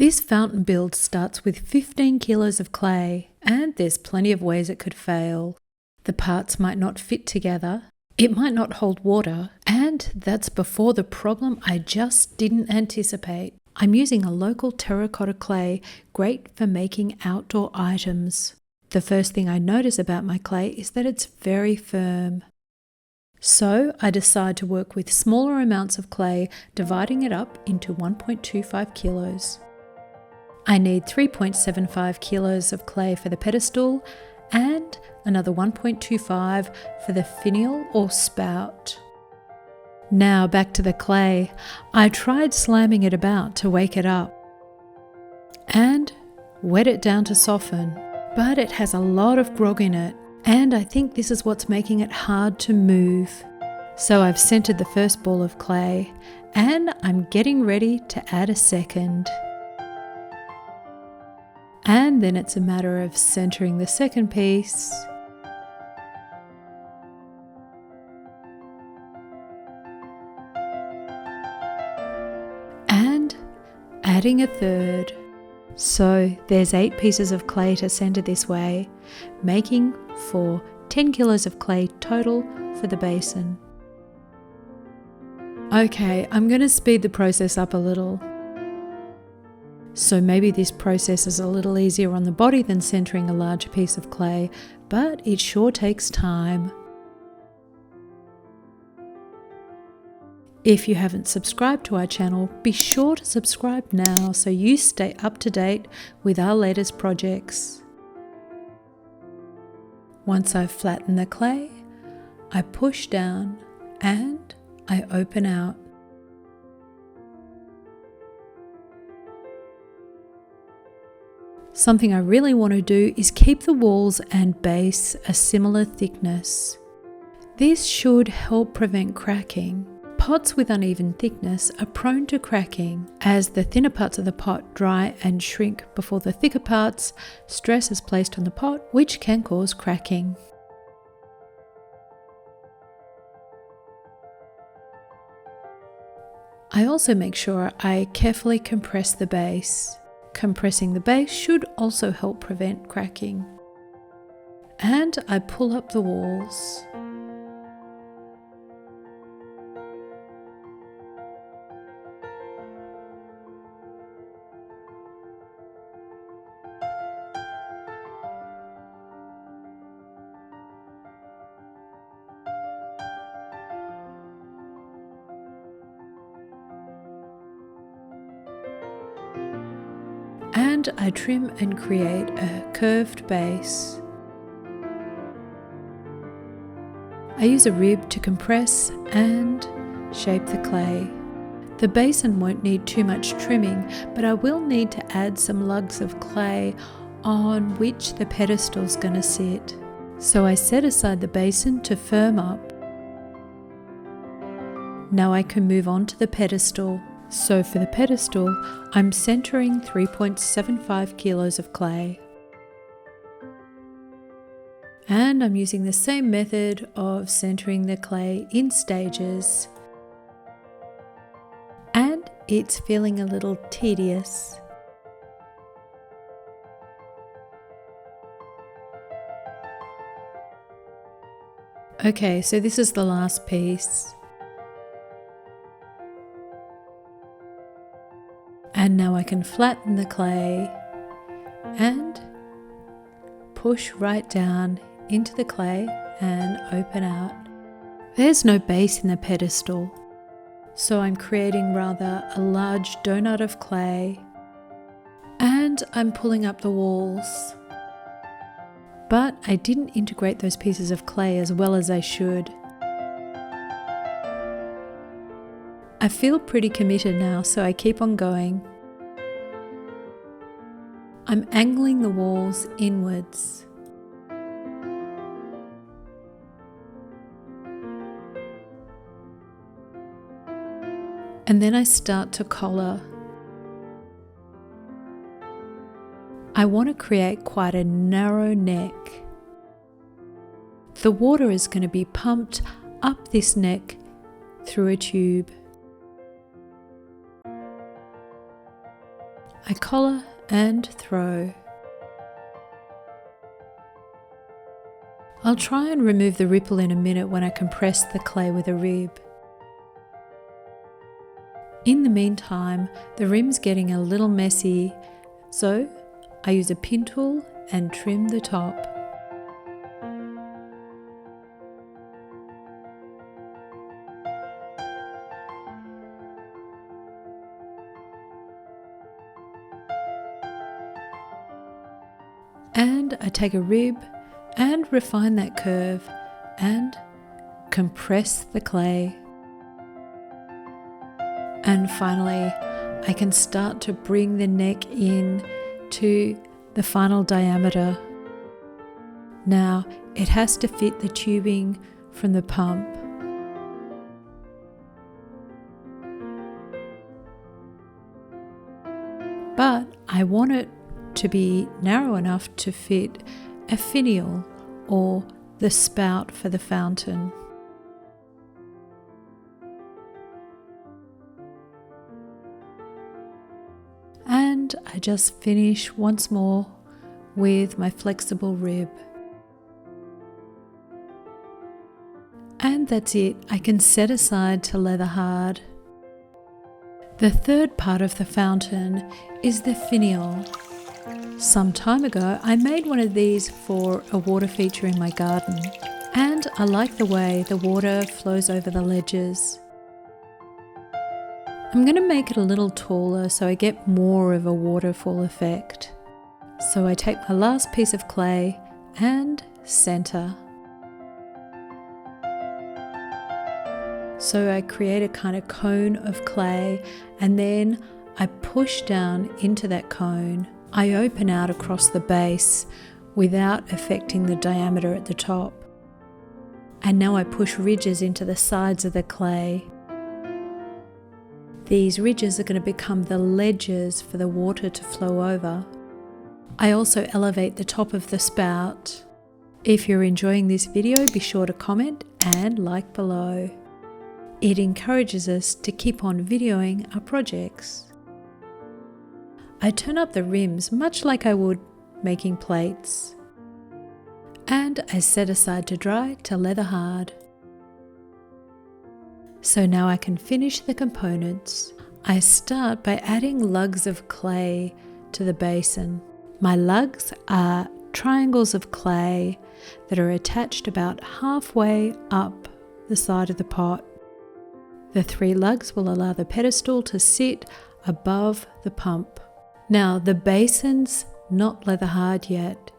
This fountain build starts with 15 kilos of clay, and there's plenty of ways it could fail. The parts might not fit together, it might not hold water, and that's before the problem I just didn't anticipate. I'm using a local terracotta clay, great for making outdoor items. The first thing I notice about my clay is that it's very firm. So I decide to work with smaller amounts of clay, dividing it up into 1.25 kilos. I need 3.75 kilos of clay for the pedestal and another 1.25 for the finial or spout. Now back to the clay. I tried slamming it about to wake it up and wet it down to soften, but it has a lot of grog in it, and I think this is what's making it hard to move. So I've centered the first ball of clay and I'm getting ready to add a second. And then it's a matter of centering the second piece. And adding a third. So there's 8 pieces of clay to center this way, making for 10 kilos of clay total for the basin. Okay, I'm going to speed the process up a little. So maybe this process is a little easier on the body than centering a larger piece of clay, but it sure takes time. If you haven't subscribed to our channel, be sure to subscribe now so you stay up to date with our latest projects. Once I've flattened the clay, I push down and I open out. Something I really want to do is keep the walls and base a similar thickness. This should help prevent cracking. Pots with uneven thickness are prone to cracking as the thinner parts of the pot dry and shrink before the thicker parts. Stress is placed on the pot, which can cause cracking. I also make sure I carefully compress the base. Compressing the base should also help prevent cracking. And I pull up the walls. And I trim and create a curved base. I use a rib to compress and shape the clay. The basin won't need too much trimming, but I will need to add some lugs of clay on which the pedestal's going to sit. So I set aside the basin to firm up. Now I can move on to the pedestal. So for the pedestal, I'm centering 3.75 kilos of clay. And I'm using the same method of centering the clay in stages. And it's feeling a little tedious. Okay, so this is the last piece. And now I can flatten the clay and push right down into the clay and open out. There's no base in the pedestal, so I'm creating rather a large donut of clay and I'm pulling up the walls. But I didn't integrate those pieces of clay as well as I should. I feel pretty committed now, so I keep on going. I'm angling the walls inwards. And then I start to collar. I want to create quite a narrow neck. The water is going to be pumped up this neck through a tube. I collar and throw. I'll try and remove the ripple in a minute when I compress the clay with a rib. In the meantime, the rim's getting a little messy, so I use a pin tool and trim the top. And I take a rib and refine that curve and compress the clay. And finally, I can start to bring the neck in to the final diameter. Now, it has to fit the tubing from the pump. But I want it to be narrow enough to fit a finial, or the spout for the fountain. And I just finish once more with my flexible rib. And that's it. I can set aside to leather hard. The third part of the fountain is the finial. Some time ago, I made one of these for a water feature in my garden, and I like the way the water flows over the ledges. I'm going to make it a little taller so I get more of a waterfall effect. So I take my last piece of clay and center. So I create a kind of cone of clay, and then I push down into that cone. I open out across the base without affecting the diameter at the top. And now I push ridges into the sides of the clay. These ridges are going to become the ledges for the water to flow over. I also elevate the top of the spout. If you're enjoying this video, be sure to comment and like below. It encourages us to keep on videoing our projects. I turn up the rims much like I would making plates. And I set aside to dry to leather hard. So now I can finish the components. I start by adding lugs of clay to the basin. My lugs are triangles of clay that are attached about halfway up the side of the pot. The 3 lugs will allow the pedestal to sit above the pump. Now, the basin's not leather hard yet.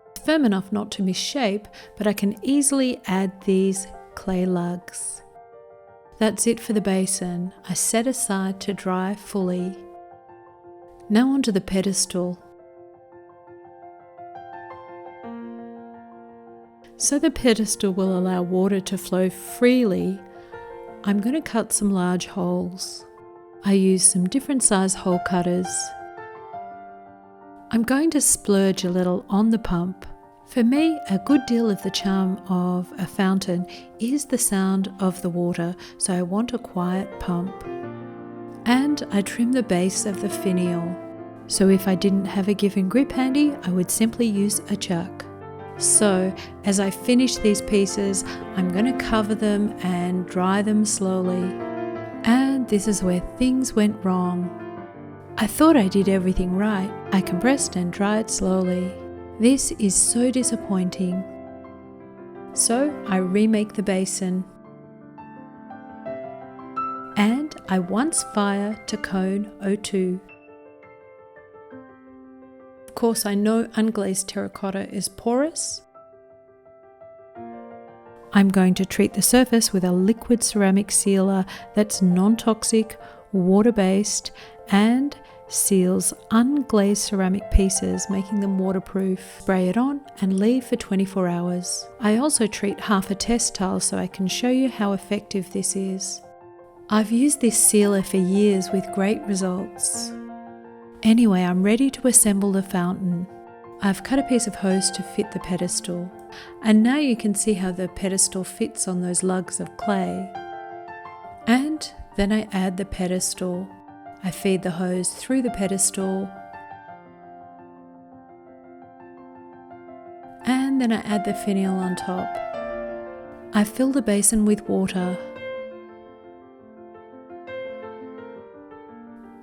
It's firm enough not to misshape, but I can easily add these clay lugs. That's it for the basin. I set aside to dry fully. Now onto the pedestal. So the pedestal will allow water to flow freely. I'm going to cut some large holes. I use some different size hole cutters. I'm going to splurge a little on the pump. For me, a good deal of the charm of a fountain is the sound of the water, so I want a quiet pump. And I trim the base of the finial. So if I didn't have a give and grip handy, I would simply use a chuck. So as I finish these pieces, I'm going to cover them and dry them slowly. And this is where things went wrong. I thought I did everything right. I compressed and dried slowly. This is so disappointing. So I remake the basin. And I once fire to cone 02. Of course, I know unglazed terracotta is porous. I'm going to treat the surface with a liquid ceramic sealer that's non-toxic, water-based, and seals unglazed ceramic pieces, making them waterproof. Spray it on and leave for 24 hours. I also treat half a test tile so I can show you how effective this is. I've used this sealer for years with great results. Anyway, I'm ready to assemble the fountain. I've cut a piece of hose to fit the pedestal, and now you can see how the pedestal fits on those lugs of clay. And then I add the pedestal. I feed the hose through the pedestal, and then I add the finial on top. I fill the basin with water.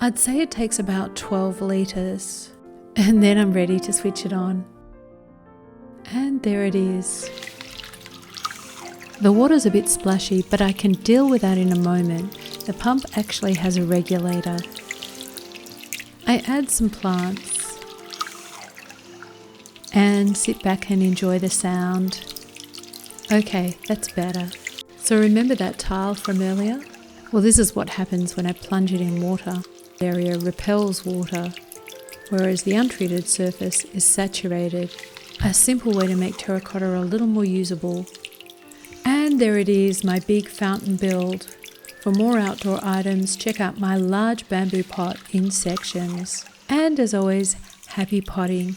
I'd say it takes about 12 litres, and then I'm ready to switch it on. And there it is. The water's a bit splashy, but I can deal with that in a moment. The pump actually has a regulator. I add some plants and sit back and enjoy the sound. Okay, that's better. So remember that tile from earlier? Well, this is what happens when I plunge it in water. The area repels water, whereas the untreated surface is saturated. A simple way to make terracotta a little more usable. And there it is, my big fountain build. For more outdoor items, check out my large bamboo pot in sections. And as always, happy potting.